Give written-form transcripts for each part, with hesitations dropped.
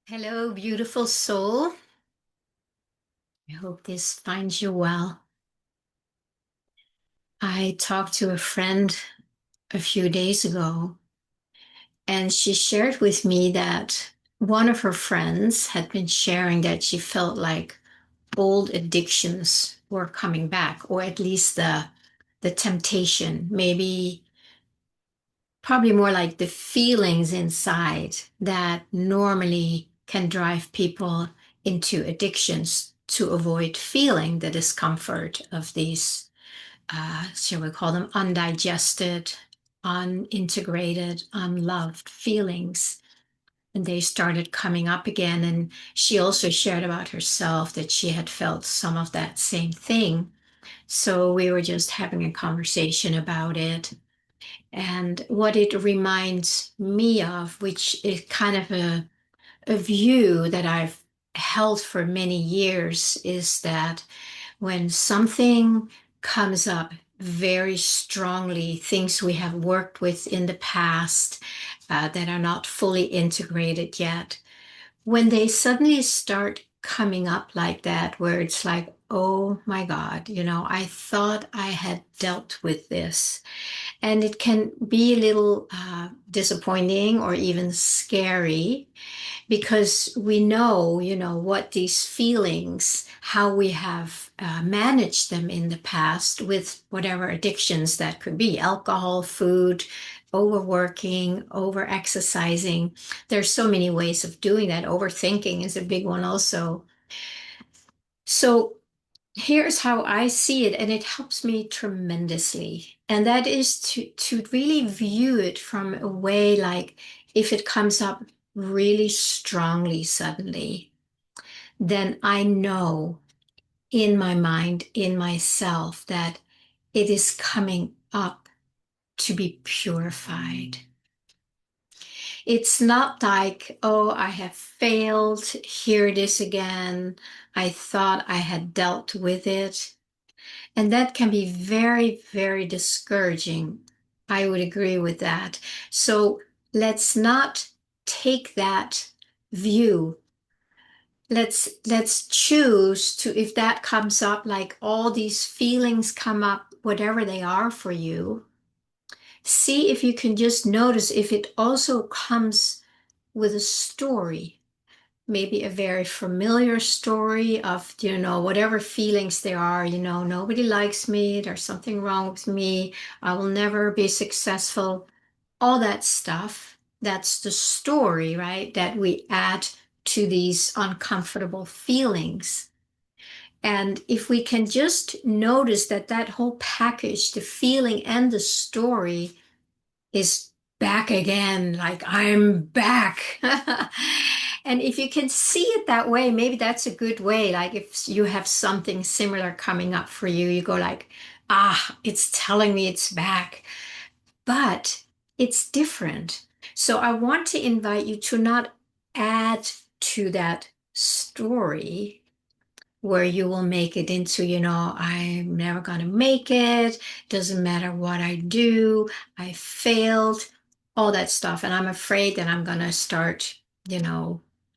Hello, beautiful soul. I hope this finds you well. I talked to a friend a few days ago, and she shared with me that one of her friends had been sharing that she felt like old addictions were coming back, or at least the temptation, maybe probably more like the feelings inside that normally can drive people into addictions to avoid feeling the discomfort of these, shall we call them undigested, unintegrated, unloved feelings. And they started coming up again. And she also shared about herself that she had felt some of that same thing. So we were just having a conversation about it. And what it reminds me of, which is kind of a view that I've held for many years, is that when something comes up very strongly, things we have worked with in the past that are not fully integrated yet, when they suddenly start coming up like that, where it's like, oh my God, I thought I had dealt with this, and it can be a little disappointing or even scary because we know, what these feelings, how we have managed them in the past with whatever addictions that could be alcohol, food, overworking, over exercising. There's so many ways of doing that. Overthinking is a big one also. So here's how I see it, and it helps me tremendously. And that is to really view it from a way like if it comes up really strongly suddenly, then I know in my mind, in myself, that it is coming up to be purified. It's not like, oh, I have failed. Here it is again. I thought I had dealt with it. And that can be very, very discouraging. I would agree with that. So let's not take that view. Let's choose to, if that comes up, like all these feelings come up, whatever they are for you, see if you can just notice if it also comes with a story, maybe a very familiar story of, whatever feelings there are, nobody likes me, there's something wrong with me, I will never be successful, all that stuff. That's the story, right? That we add to these uncomfortable feelings. And if we can just notice that that whole package, the feeling and the story, is back again, like I'm back. And if you can see it that way, maybe that's a good way. Like if you have something similar coming up for you, you go like, ah, it's telling me it's back, but it's different. So I want to invite you to not add to that story where you will make it into, I'm never going to make it. Doesn't matter what I do. I failed, all that stuff. And I'm afraid that I'm going to start,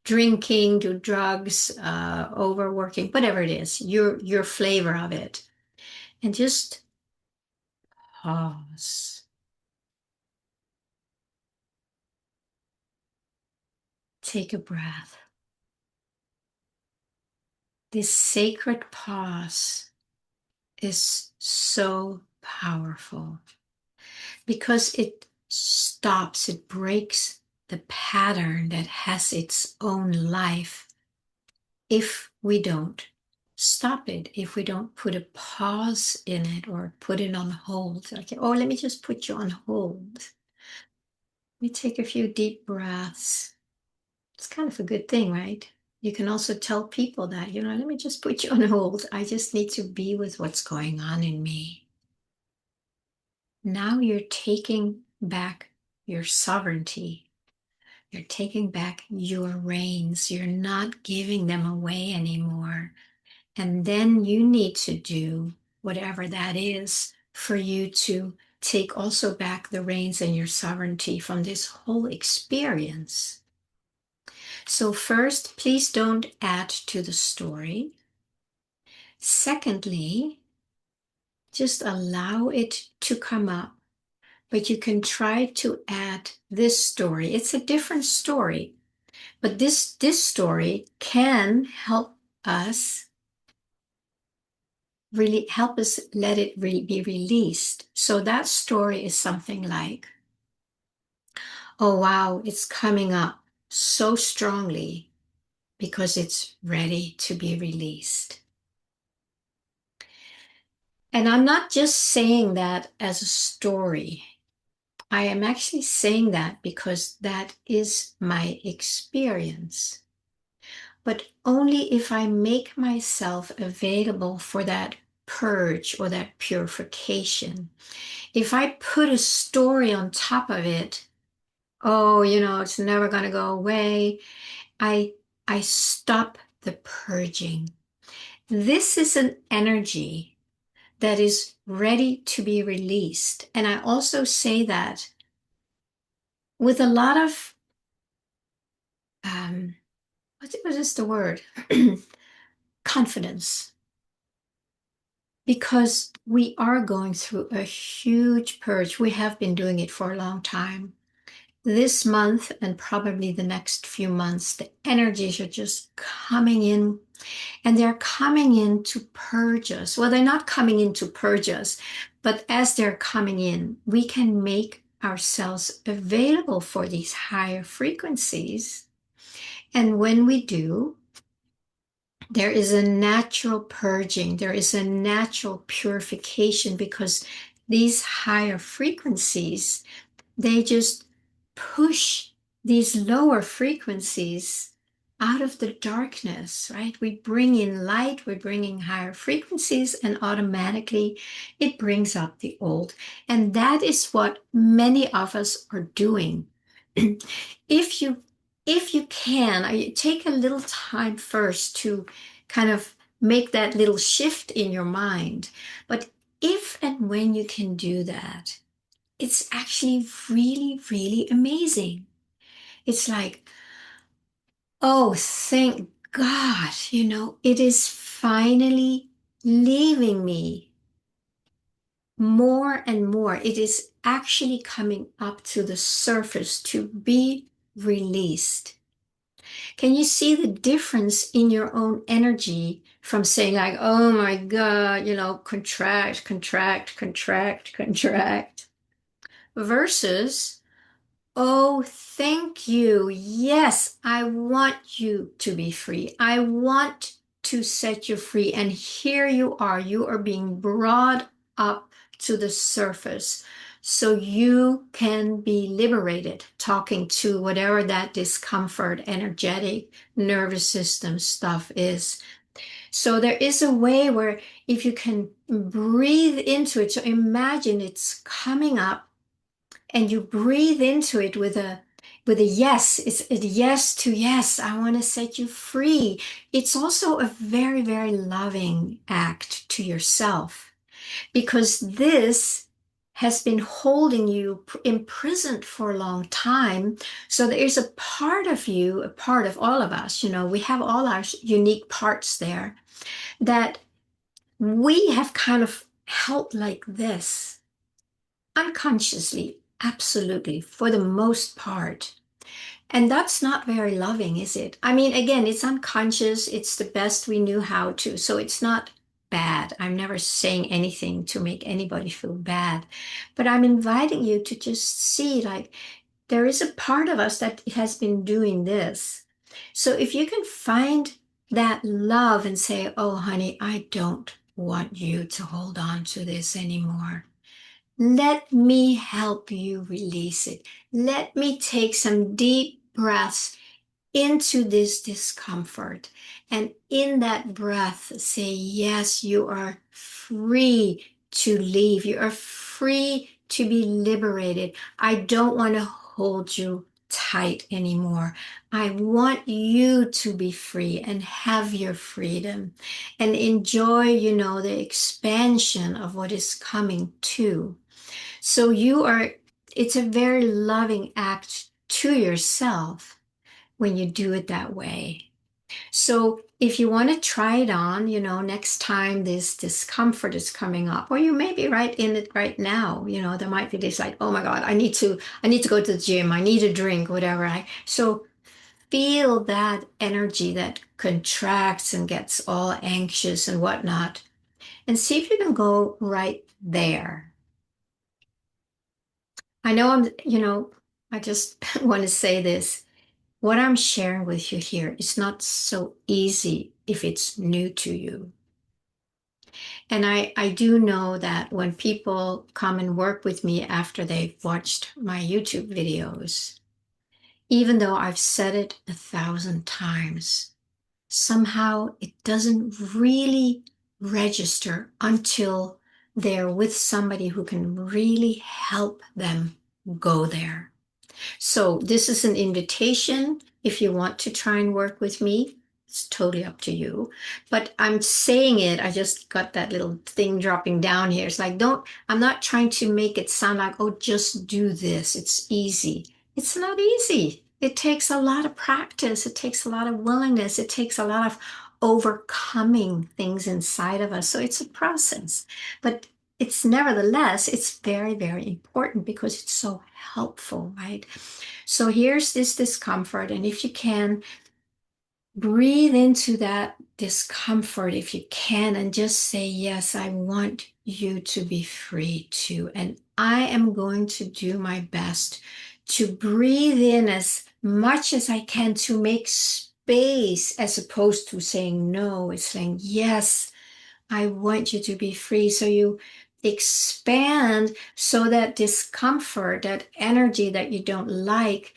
drinking, do drugs, overworking, whatever it is, your flavor of it. And just pause. Take a breath. This sacred pause is so powerful, because it stops, it breaks the pattern that has its own life if we don't stop it, if we don't put a pause in it or put it on hold. Like, oh, let me just put you on hold. Let me take a few deep breaths. It's kind of a good thing, right? You can also tell people that, let me just put you on hold. I just need to be with what's going on in me. Now you're taking back your sovereignty. You're taking back your reins. You're not giving them away anymore. And then you need to do whatever that is for you to take also back the reins and your sovereignty from this whole experience. So, first, please don't add to the story. Secondly, just allow it to come up, but you can try to add this story. It's a different story, but this story can help us really help us let it be released. So that story is something like, oh wow, it's coming up so strongly because it's ready to be released. And I'm not just saying that as a story. I am actually saying that because that is my experience. But only if I make myself available for that purge or that purification. If I put a story on top of it, oh, it's never going to go away, I I stop the purging. This is an energy that is ready to be released. And I also say that with a lot of what is the word? Confidence. Because we are going through a huge purge. We have been doing it for a long time. This month and probably the next few months, the energies are just coming in, and they're coming in to purge us. Well, they're not coming in to purge us, but as they're coming in, we can make ourselves available for these higher frequencies. And when we do, there is a natural purging, there is a natural purification because these higher frequencies, they just push these lower frequencies out of the darkness, right? We bring in light, we're bringing higher frequencies, and automatically it brings up the old. And that is what many of us are doing. if you if you can, take a little time first to kind of make that little shift in your mind. But if and when you can do that, it's actually really, really amazing. It's like, oh, thank God, it is finally leaving me more and more. It is actually coming up to the surface to be released. Can you see the difference in your own energy from saying like, oh my God, contract, contract, contract, contract, versus, oh, thank you. Yes, I want you to be free. I want to set you free. And here you are. You are being brought up to the surface so you can be liberated, talking to whatever that discomfort, energetic, nervous system stuff is. So there is a way where if you can breathe into it, so imagine it's coming up and you breathe into it with a yes. It's a yes to yes. I want to set you free. It's also a very, very loving act to yourself because this has been holding you imprisoned for a long time. So there is a part of you, a part of all of us, we have all our unique parts there that we have kind of held like this unconsciously, absolutely, for the most part. And that's not very loving, is it? I mean, again, it's unconscious. It's the best we knew how to. So it's not bad. I'm never saying anything to make anybody feel bad. But I'm inviting you to just see like there is a part of us that has been doing this. So if you can find that love and say, oh, honey, I don't want you to hold on to this anymore. Let me help you release it. Let me take some deep breaths into this discomfort. And in that breath, say, yes, you are free to leave. You are free to be liberated. I don't want to hold you tight anymore. I want you to be free and have your freedom and enjoy, the expansion of what is coming too. So it's a very loving act to yourself when you do it that way. So if you want to try it on, next time this discomfort is coming up, or you may be right in it right now, there might be this like, oh my God, I need to go to the gym, I need a drink, whatever. So feel that energy that contracts and gets all anxious and whatnot, and see if you can go right there. I know I just want to say this. What I'm sharing with you here is not so easy if it's new to you. And I do know that when people come and work with me after they've watched my YouTube videos, even though I've said it 1,000 times, somehow it doesn't really register until they're with somebody who can really help them go there. So this is an invitation. If you want to try and work with me, it's totally up to you. But I'm saying it, I just got that little thing dropping down here. It's like, I'm not trying to make it sound like, oh, just do this. It's easy. It's not easy. It takes a lot of practice. It takes a lot of willingness. It takes a lot of overcoming things inside of us. So it's a process. But it's very, very important because it's so helpful, right? So here's this discomfort, and if you can, breathe into that discomfort if you can, and just say, yes, I want you to be free too. And I am going to do my best to breathe in as much as I can to make space, as opposed to saying no. It's saying, yes, I want you to be free. So you expand so that discomfort, that energy that you don't like,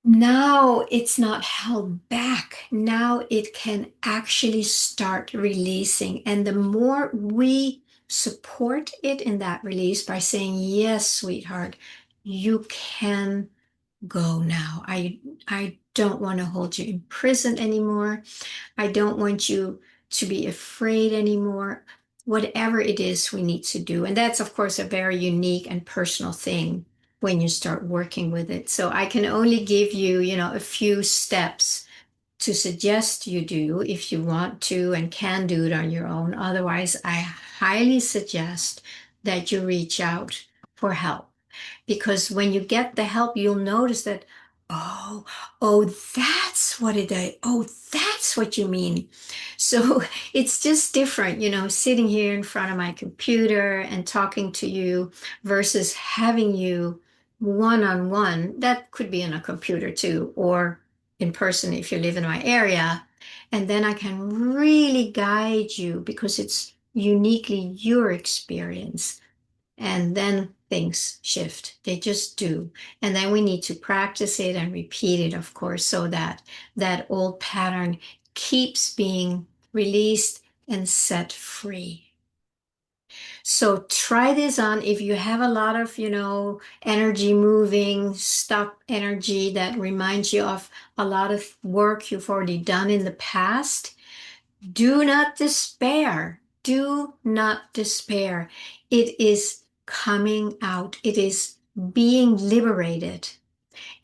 now it's not held back. Now it can actually start releasing. And the more we support it in that release by saying, yes, sweetheart, you can go now. I don't want to hold you in prison anymore. I don't want you to be afraid anymore. Whatever it is we need to do. And that's, of course, a very unique and personal thing when you start working with it. So I can only give you, a few steps to suggest you do if you want to and can do it on your own. Otherwise, I highly suggest that you reach out for help. Because when you get the help, you'll notice that, oh, oh, that's what it is. Oh, that's what you mean. So it's just different, sitting here in front of my computer and talking to you versus having you one-on-one. That could be in a computer too, or in person if you live in my area. And then I can really guide you because it's uniquely your experience. And then things shift. They just do. And then we need to practice it and repeat it, of course, so that that old pattern keeps being released and set free. So try this on if you have a lot of, energy moving, stuck energy that reminds you of a lot of work you've already done in the past. Do not despair. Do not despair. It is coming out. It is being liberated.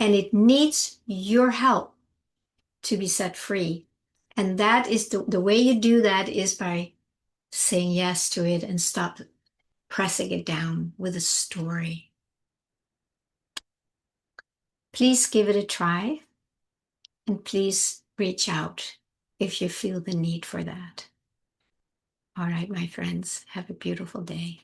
And it needs your help to be set free. And that is the way you do that is by saying yes to it and stop pressing it down with a story. Please give it a try. And please reach out if you feel the need for that. All right, my friends, have a beautiful day.